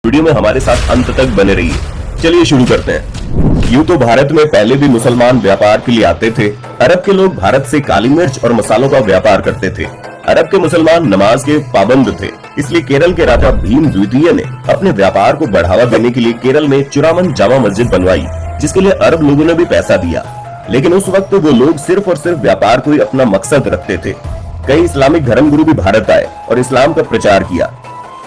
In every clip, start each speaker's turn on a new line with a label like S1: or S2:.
S1: Video में हमारे साथ अंत तक बने रहिए। चलिए शुरू करते हैं। यूं तो भारत में पहले भी मुसलमान व्यापार के लिए आते थे। अरब के लोग भारत से काली मिर्च और मसालों का व्यापार करते थे। अरब के मुसलमान नमाज के पाबंद थे, इसलिए केरल के राजा भीम द्वितीय ने अपने व्यापार को बढ़ावा देने के लिए केरल में चुरामन जामा मस्जिद बनवाई, जिसके लिए अरब लोगों ने भी पैसा दिया। लेकिन उस वक्त वो लोग सिर्फ और सिर्फ व्यापार को ही अपना मकसद रखते थे। कई इस्लामिक धर्मगुरु भी भारत आए और इस्लाम का प्रचार किया,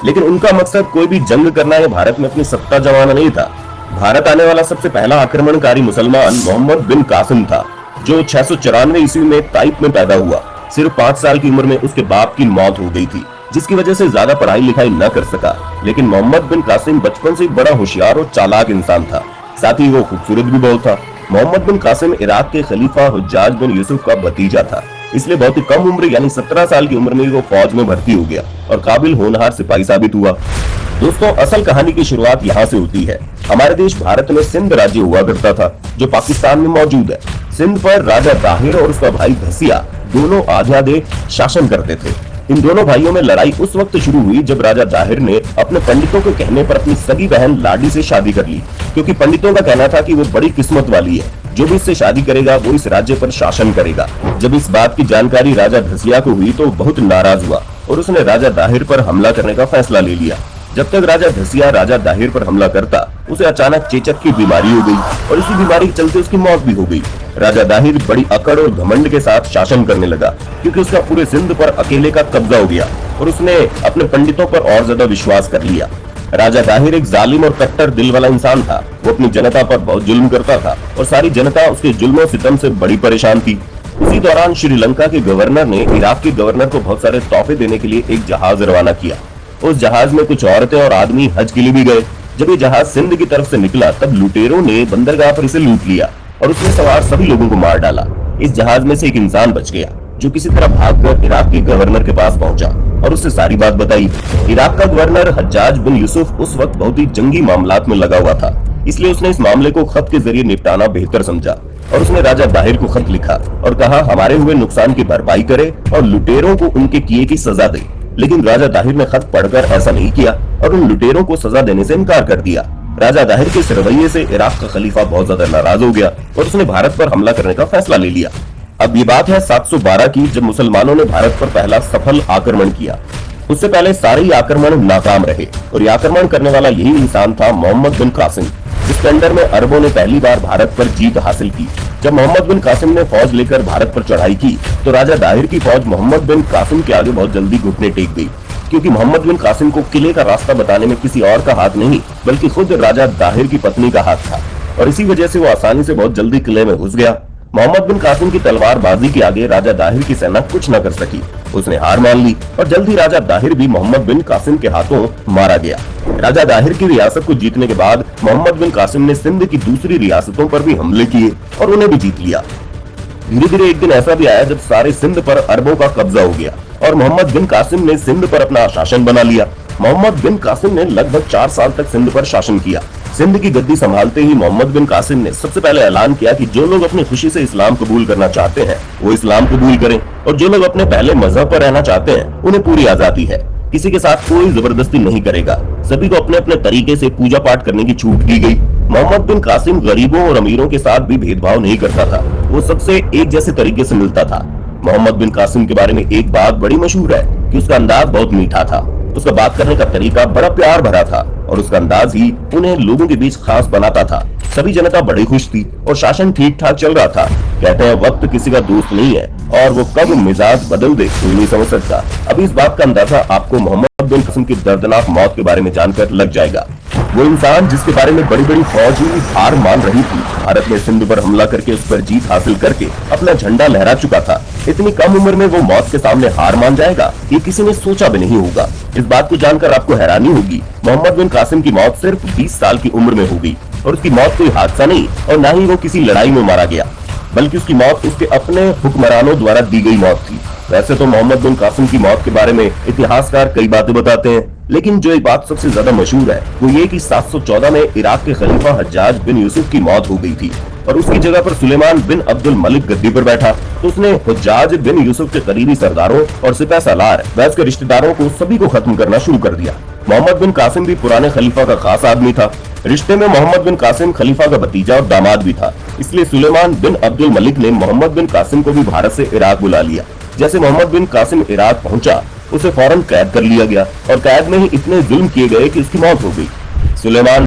S1: लेकिन उनका मकसद कोई भी जंग करना या भारत में अपनी सत्ता जमाना नहीं था। भारत आने वाला सबसे पहला आक्रमणकारी मुसलमान मोहम्मद बिन कासिम था, जो 694 ईस्वी में ताइफ में पैदा हुआ। सिर्फ 5 साल की उम्र में उसके बाप की मौत हो गई थी, जिसकी वजह से ज्यादा पढ़ाई लिखाई न कर सका। लेकिन मोहम्मद बिन कासिम बचपन से बड़ा होशियार और चालाक इंसान था, साथ ही वो खूबसूरत भी बहुत था। मोहम्मद बिन कासिम इराक के खलीफा हुज्जाज बिन यूसुफ का भतीजा था, इसलिए बहुत ही कम उम्र यानी 17 साल की उम्र में वो फौज में भर्ती हो गया और काबिल होनहार सिपाही साबित हुआ। दोस्तों, असल कहानी की शुरुआत यहाँ से होती है। हमारे देश भारत में सिंध राज्य हुआ करता था, जो पाकिस्तान में मौजूद है। सिंध पर राजा दाहिर और उसका भाई धसिया दोनों आज़ादे शासन करते थे। इन दोनों भाइयों में लड़ाई उस वक्त शुरू हुई जब राजा दाहिर ने अपने पंडितों के कहने पर अपनी सगी बहन लाडी से शादी कर ली, क्योंकि पंडितों का कहना था कि वो बड़ी किस्मत वाली है, जो भी इससे शादी करेगा वो इस राज्य पर शासन करेगा। जब इस बात की जानकारी राजा धसिया को हुई तो बहुत नाराज हुआ और उसने राजा दाहिर पर हमला करने का फैसला ले लिया। जब तक राजा धसिया राजा दाहिर पर हमला करता, उसे अचानक चेचक की बीमारी हो गई और इसी बीमारी के चलते उसकी मौत भी हो गई। राजा दाहिर बड़ी अकड़ और घमंड के साथ शासन करने लगा, क्योंकि उसका पूरे सिंध पर अकेले का कब्जा हो गया और उसने अपने पंडितों पर और ज्यादा विश्वास कर लिया। राजा दाहिर एक जालिम और कट्टर दिल वाला इंसान था। वो अपनी जनता पर बहुत जुल्म करता था और सारी जनता उसके जुल्म और सितम से बड़ी परेशान थी। उसी दौरान श्रीलंका के गवर्नर ने इराक के गवर्नर को बहुत सारे तोहफे देने के लिए एक जहाज रवाना किया। उस जहाज में कुछ औरतें और आदमी हज के लिए भी गए। जब ये जहाज सिंध की तरफ से निकला, तब लुटेरों ने बंदरगाह पर इसे लूट लिया और उसमें सवार सभी लोगों को मार डाला। इस जहाज में से एक इंसान बच गया, जो किसी तरह भागकर इराक के गवर्नर के पास पहुंचा और उससे सारी बात बताई। इराक का गवर्नर हज्जाज बिन यूसुफ उस वक्त बहुत ही जंगी मामलात में लगा हुआ था, इसलिए उसने इस मामले को खत के जरिए निपटाना बेहतर समझा और उसने राजा दाहिर को खत लिखा और कहा हमारे हुए नुकसान की भरपाई करे और लुटेरों को उनके किए की सजा दे। लेकिन राजा दाहिर ने खत पढ़कर ऐसा नहीं किया और उन लुटेरों को सजा देने से इनकार कर दिया। राजा दाहिर के इस रवैये से इराक का खलीफा बहुत ज्यादा नाराज हो गया और उसने भारत पर हमला करने का फैसला ले लिया। अब ये बात है 712 की, जब मुसलमानों ने भारत पर पहला सफल आक्रमण किया। उससे पहले सारे ही आक्रमण नाकाम रहे और ये आक्रमण करने वाला यही इंसान था मोहम्मद बिन कासिम, जिसके अंडर में अरबों ने पहली बार भारत पर जीत हासिल की। जब मोहम्मद बिन कासिम ने फौज लेकर भारत पर चढ़ाई की, तो राजा दाहिर की फौज मोहम्मद बिन कासिम के आगे बहुत जल्दी घुटने टेक गई, क्योंकि मोहम्मद बिन कासिम को किले का रास्ता बताने में किसी और का हाथ नहीं, बल्कि खुद राजा दाहिर की पत्नी का हाथ था और इसी वजह से वो आसानी से बहुत जल्दी किले में घुस गया। मोहम्मद बिन कासिम की तलवारबाजी के आगे राजा दाहिर की सेना कुछ न कर सकी। उसने हार मान ली और जल्द ही राजा दाहिर भी मोहम्मद बिन कासिम के हाथों मारा गया। राजा दाहिर की रियासत को जीतने के बाद मोहम्मद बिन कासिम ने सिंध की दूसरी रियासतों पर भी हमले किए और उन्हें भी जीत लिया। धीरे धीरे एक दिन ऐसा भी आया जब सारे सिंध पर अरबों का कब्जा हो गया और मोहम्मद बिन कासिम ने सिंध पर अपना शासन बना लिया। मोहम्मद बिन कासिम ने लगभग 4 साल तक सिंध पर शासन किया। सिंध की गद्दी संभालते ही मोहम्मद बिन कासिम ने सबसे पहले ऐलान किया कि जो लोग अपनी खुशी से इस्लाम कबूल करना चाहते हैं वो इस्लाम कबूल करें और जो लोग अपने पहले मजहब पर रहना चाहते हैं उन्हें पूरी आजादी है। किसी के साथ कोई जबरदस्ती नहीं करेगा। सभी को अपने अपने तरीके से पूजा पाठ करने की छूट दी गई। मोहम्मद बिन कासिम गरीबों और अमीरों के साथ भी भेदभाव नहीं करता था, वो सबसे एक जैसे तरीके से मिलता था। मोहम्मद बिन कासिम के बारे में एक बात बड़ी मशहूर है कि उसका अंदाज बहुत मीठा था। उसका बात करने का तरीका बड़ा प्यार भरा था और उसका अंदाज ही उन्हें लोगों के बीच खास बनाता था। सभी जनता बड़ी खुश थी और शासन ठीक ठाक चल रहा था। कहते हैं वक्त किसी का दोस्त नहीं है और वो कब मिजाज बदल दे कोई नहीं समझ सकता। अभी इस बात का अंदाजा आपको मोहम्मद बिन कासिम की दर्दनाक मौत के बारे में जानकर लग जाएगा। वो इंसान जिसके बारे में बड़ी बड़ी फौज ही हार मान रही थी, भारत में सिंध पर हमला करके उस पर जीत हासिल करके अपना झंडा लहरा चुका था। इतनी कम उम्र में वो मौत के सामने हार मान जाएगा, ये किसी ने सोचा भी नहीं होगा। इस बात को जानकर आपको हैरानी होगी, मोहम्मद बिन कासिम की मौत सिर्फ 20 साल की उम्र में हो गई और उसकी मौत कोई हादसा नहीं और न ही वो किसी लड़ाई में मारा गया, बल्कि उसकी मौत उसके अपने हुक्मरानों द्वारा दी गई मौत थी। वैसे तो मोहम्मद बिन कासिम की मौत के बारे में इतिहासकार कई बातें बताते हैं, लेकिन जो एक बात सबसे ज्यादा मशहूर है वो ये कि 714 में इराक के खलीफा हज्जाज बिन यूसुफ की मौत हो गई थी और उसकी जगह पर सुलेमान बिन अब्दुल मलिक गद्दी पर बैठा, तो उसने हुज्जाज बिन यूसुफ के करीबी सरदारों और सिपह सालार व उसके रिश्तेदारों को सभी को खत्म करना शुरू कर दिया। मोहम्मद बिन कासिम भी पुराने खलीफा का खास आदमी था। रिश्ते में मोहम्मद बिन कासिम खलीफा का भतीजा और दामाद भी था। इसलिए सुलेमान बिन अब्दुल मलिक ने मोहम्मद बिन कासिम को भी भारत से इराक बुला लिया। जैसे मोहम्मद बिन कासिम इराक पहुंचा, उसे फौरन कैद कर लिया गया और कैद में ही इतने जुल्म किए गए कि उसकी मौत हो गई। सुलेमान